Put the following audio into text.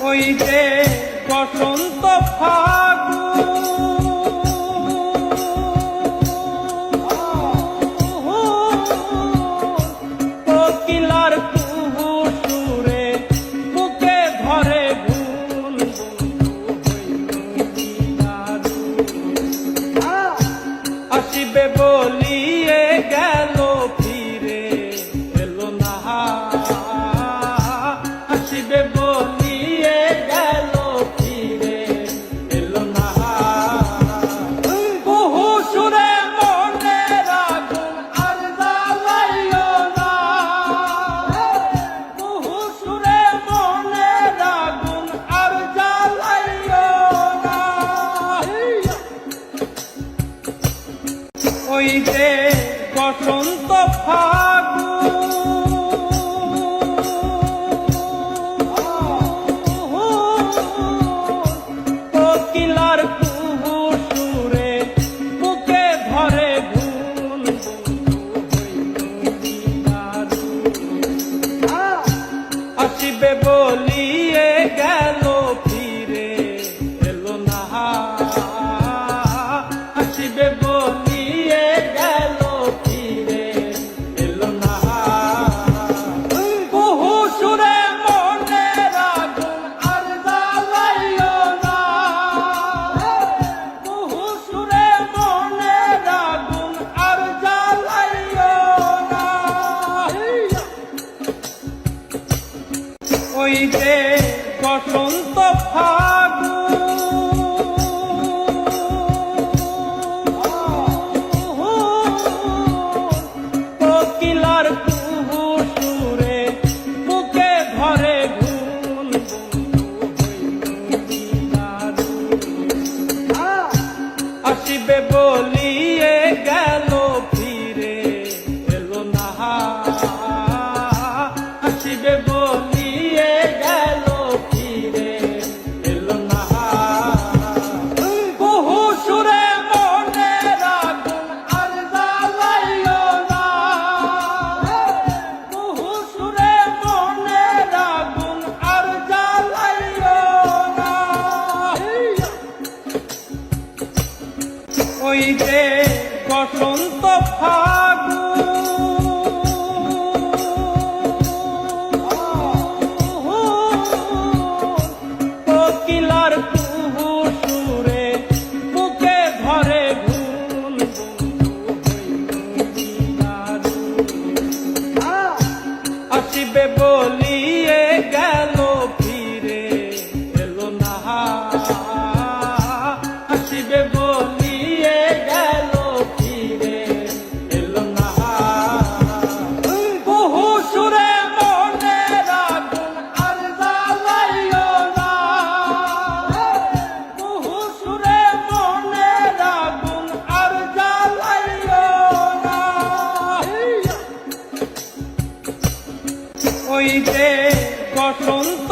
ওই যে বসন্ত কোকিলার কুহু সুরে বুকে ধরে ভুল আসিবে বলিয়ে গেল ফিরে এলো না আসিবে বলিয়ে গেল ফিরে এলো না বহু সুরে মনের আগুন আর জ্বালাইও না বহু সুরে মনের আগুন আর জ্বালাইও না ওই যে বসন্ত কোকিলার কুহু সুরে বুকে ধরে ভুল আসিবে বলিয়ে গেল ফিরে এলো না আসিবে বলিয়ে গেল ফিরে এলো না বহু সুরে মনের আগুন আর জ্বালাইও না বহু সুরে মনের আগুন আর জ্বালাইও না ওই যে বসন্ত কোকিলার কুহু সুরে বুকে ধরে ভুল আসিবে বলিয়ে গেল ফিরে এলো না আসিবে বলিয়ে গেল ফিরে এলো না বহু সুরে মনের আগুন আর জ্বালাইও না বহু সুরে মনের আগুন আর জ্বালাইও না ওই যে বসন্ত কোকিলার কুহু সুরে বুকে ধরে ভুল আসিবে বলিয়ে গেল ফিরে এলো না আসিবে বলিয়ে গেল ফিরে এলো না বহু সুরে মনের আগুন আর জ্বালাইও না বহু সুরে মনের আগুন আর জ্বালাইও না ওই যে বসন্ত